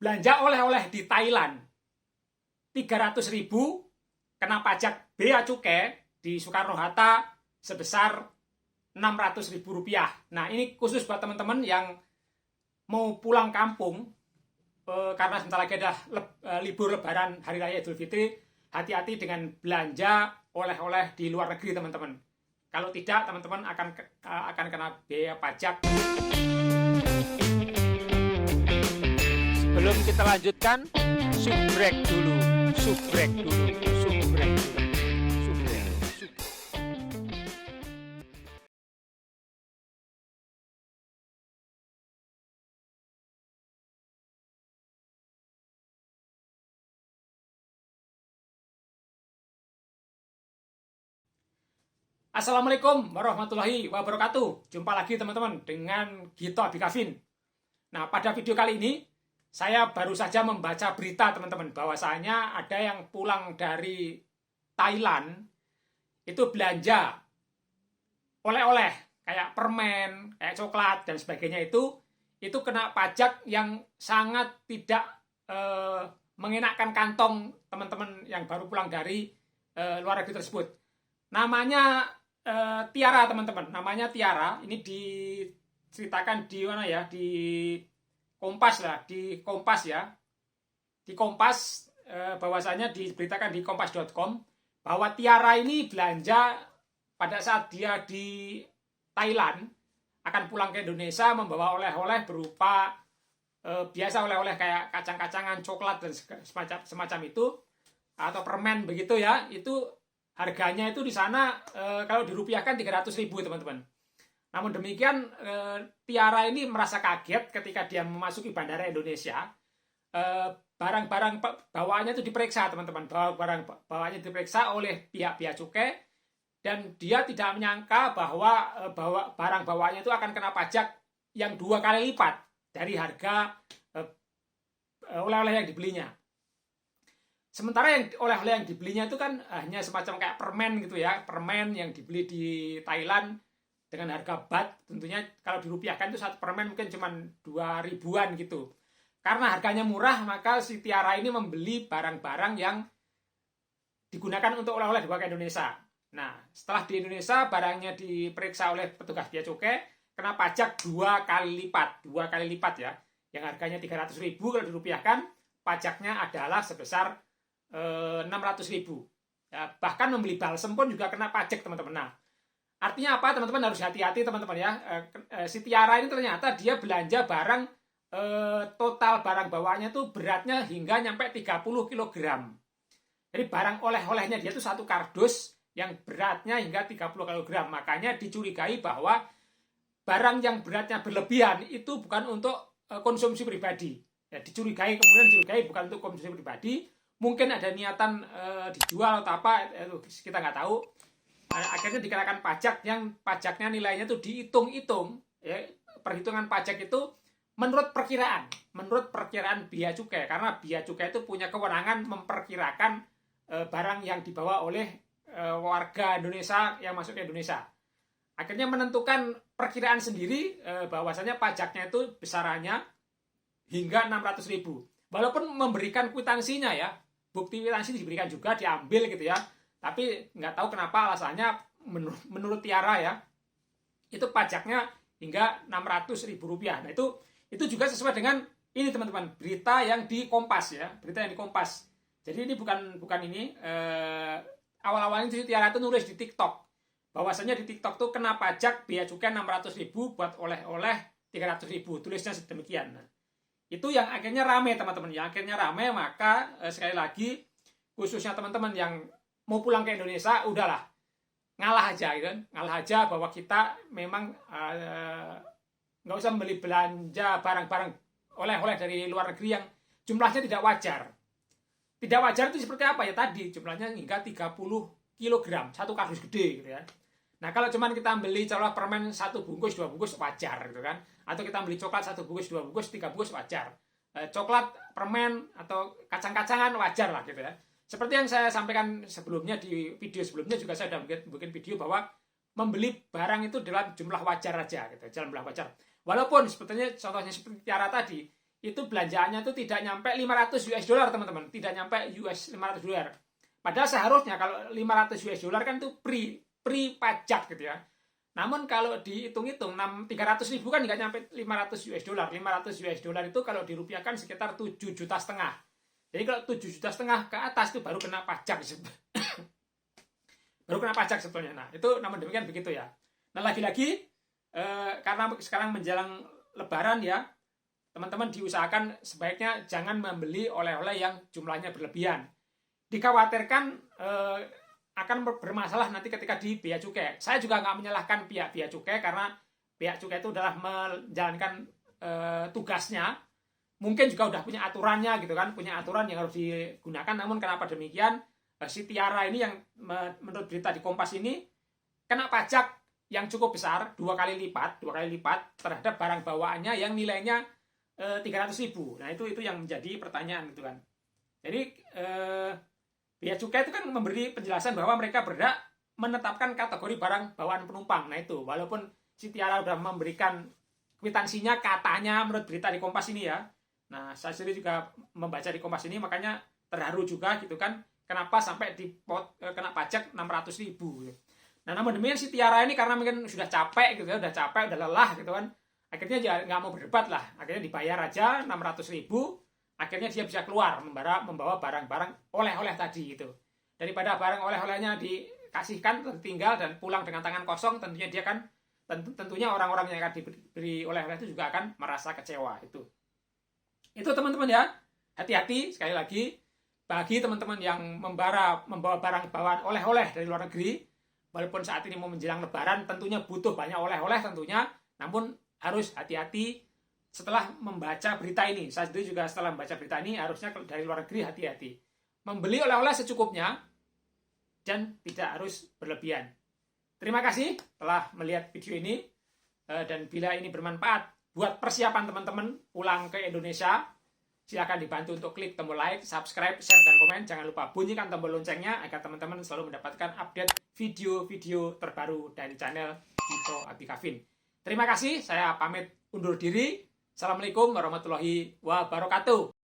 belanja oleh-oleh di Thailand 300.000 kena pajak bea cukai di Soekarno-Hatta sebesar Rp600.000. Nah, ini khusus buat teman-teman yang mau pulang kampung karena sebentar lagi ada libur lebaran Hari Raya Idul Fitri. Hati-hati dengan belanja oleh-oleh di luar negeri, teman-teman. Kalau tidak, teman-teman akan kena biaya pajak. Sebelum kita lanjutkan, subrek dulu. Assalamualaikum warahmatullahi wabarakatuh. Jumpa lagi teman-teman dengan Gito Abikavin. Nah, pada video kali ini saya baru saja membaca berita teman-teman bahwasanya ada yang pulang dari Thailand itu belanja oleh-oleh kayak permen, kayak coklat dan sebagainya itu kena pajak yang sangat tidak mengenakkan kantong teman-teman yang baru pulang dari luar negeri tersebut. Namanya Tiara, teman-teman. Namanya Tiara. Ini diceritakan di mana ya? Di Kompas lah, di Kompas ya. Di Kompas bahwasanya diberitakan di kompas.com bahwa Tiara ini belanja pada saat dia di Thailand akan pulang ke Indonesia membawa oleh-oleh berupa biasa oleh-oleh kayak kacang-kacangan, coklat dan semacam itu atau permen begitu ya. Itu harganya itu di sana kalau dirupiahkan 300.000 teman-teman. Namun demikian Tiara ini merasa kaget ketika dia memasuki bandara Indonesia. Barang-barang bawaannya itu diperiksa teman-teman. Barang bawaannya diperiksa oleh pihak bea cukai dan dia tidak menyangka bahwa barang bawaannya itu akan kena pajak yang 2 kali lipat dari harga oleh-oleh yang dibelinya. Sementara yang oleh-oleh yang dibelinya itu kan hanya semacam kayak permen gitu ya. Permen yang dibeli di Thailand dengan harga baht. Tentunya kalau dirupiahkan itu satu permen mungkin cuma 2.000-an gitu. Karena harganya murah, maka si Tiara ini membeli barang-barang yang digunakan untuk oleh-oleh dibawa ke Indonesia. Nah, setelah di Indonesia barangnya diperiksa oleh petugas bea cukai, kena pajak 2 kali lipat. 2 kali lipat ya. Yang harganya 300.000 kalau dirupiahkan, pajaknya adalah sebesar 600.000. Ya, bahkan membeli balsem pun juga kena pajak teman-teman. Nah, artinya apa teman-teman? Harus hati-hati teman-teman ya. Si Tiara ini ternyata dia belanja barang total barang bawaannya tuh beratnya hingga nyampe 30 kg. Jadi barang oleh-olehnya dia tuh satu kardus yang beratnya hingga 30 kg. Makanya dicurigai bahwa barang yang beratnya berlebihan itu bukan untuk konsumsi pribadi. Ya, kemungkinan dicurigai bukan untuk konsumsi pribadi. Mungkin ada niatan dijual atau apa, kita nggak tahu. Akhirnya dikenakan pajak yang pajaknya nilainya tuh dihitung-hitung. Ya, perhitungan pajak itu menurut perkiraan bea cukai. Karena bea cukai itu punya kewenangan memperkirakan barang yang dibawa oleh warga Indonesia yang masuk ke Indonesia. Akhirnya menentukan perkiraan sendiri bahwasanya pajaknya itu besarannya hingga 600.000. Walaupun memberikan kwitansinya ya, bukti kwitansi diberikan juga, diambil gitu ya. Tapi nggak tahu kenapa alasannya menurut Tiara ya, itu pajaknya hingga Rp600.000. Nah itu juga sesuai dengan ini teman-teman, berita yang di Kompas ya, berita yang di Kompas. Jadi ini bukan ini awal-awalnya Tiara itu nulis di TikTok bahwasanya di TikTok tuh kena pajak bea cukai 600.000 buat oleh-oleh 300.000, tulisnya sedemikian. Nah, itu yang akhirnya rame teman-teman. Yang akhirnya rame, maka sekali lagi khususnya teman-teman yang mau pulang ke Indonesia, udahlah ngalah aja gitu kan. Ngalah aja bahwa kita memang nggak usah membeli belanja barang-barang oleh-oleh dari luar negeri yang jumlahnya tidak wajar. Tidak wajar itu seperti apa ya tadi, jumlahnya hingga 30 kg, satu kardus gede gitu ya. Nah, kalau cuman kita beli colok permen 1 bungkus, 2 bungkus wajar gitu kan. Atau kita beli coklat 1 bungkus, 2 bungkus, 3 bungkus wajar. Coklat, permen atau kacang-kacangan wajar lah gitu ya. Seperti yang saya sampaikan sebelumnya di video sebelumnya juga saya sudah bikin video bahwa membeli barang itu dalam jumlah wajar aja gitu, dalam jumlah wajar. Walaupun sebetulnya contohnya seperti Tiara tadi, itu belanjaannya itu tidak nyampe 500 US dollar, teman-teman. Tidak nyampe US 500 dolar. Padahal seharusnya kalau 500 US dollar kan itu pre pajak gitu ya. Namun kalau dihitung-hitung 300 ribu kan nggak nyampe 500 US dollar. 500 US dollar itu kalau dirupiahkan sekitar 7,5 juta. Jadi kalau 7,5 juta ke atas itu baru kena pajak. Baru kena pajak sebetulnya. Nah, itu namun demikian begitu ya. Nah, lagi-lagi karena sekarang menjelang Lebaran ya, teman-teman diusahakan sebaiknya jangan membeli oleh-oleh yang jumlahnya berlebihan. Dikhawatirkan akan bermasalah nanti ketika di bea cukai. Saya juga nggak menyalahkan pihak bea cukai karena pihak cukai itu adalah menjalankan tugasnya. Mungkin juga udah punya aturannya gitu kan, punya aturan yang harus digunakan. Namun kenapa demikian? Si Tiara ini yang menurut berita di Kompas ini kena pajak yang cukup besar, 2 kali lipat terhadap barang bawaannya yang nilainya 300.000. Nah, itu yang menjadi pertanyaan gitu kan. Jadi bea cukai itu kan memberi penjelasan bahwa mereka berhak menetapkan kategori barang bawaan penumpang. Nah, itu walaupun si Tiara sudah memberikan kwitansinya katanya menurut berita di Kompas ini ya. Nah, saya sendiri juga membaca di Kompas ini makanya terharu juga gitu kan. Kenapa sampai kena pajak 600.000 gitu. Nah, namun demikian si Tiara ini karena mungkin sudah capek gitu ya, udah lelah gitu kan. Akhirnya dia nggak mau berdebat lah. Akhirnya dibayar aja 600.000. Akhirnya dia bisa keluar membawa barang-barang oleh-oleh tadi gitu. Daripada barang oleh-olehnya dikasihkan tertinggal dan pulang dengan tangan kosong, tentunya dia kan tentunya orang-orang yang akan diberi oleh-oleh itu juga akan merasa kecewa itu. Itu teman-teman ya. Hati-hati sekali lagi bagi teman-teman yang membawa barang bawaan oleh-oleh dari luar negeri. Walaupun saat ini mau menjelang Lebaran, tentunya butuh banyak oleh-oleh tentunya. Namun harus hati-hati setelah membaca berita ini. Saya sendiri juga setelah membaca berita ini, harusnya dari luar negeri hati-hati. Membeli oleh-oleh secukupnya dan tidak harus berlebihan. Terima kasih telah melihat video ini. Dan bila ini bermanfaat buat persiapan teman-teman pulang ke Indonesia, silakan dibantu untuk klik tombol like, subscribe, share, dan komen. Jangan lupa bunyikan tombol loncengnya agar teman-teman selalu mendapatkan update video-video terbaru dari channel Vito Abikavin. Terima kasih, saya pamit undur diri. Assalamualaikum warahmatullahi wabarakatuh.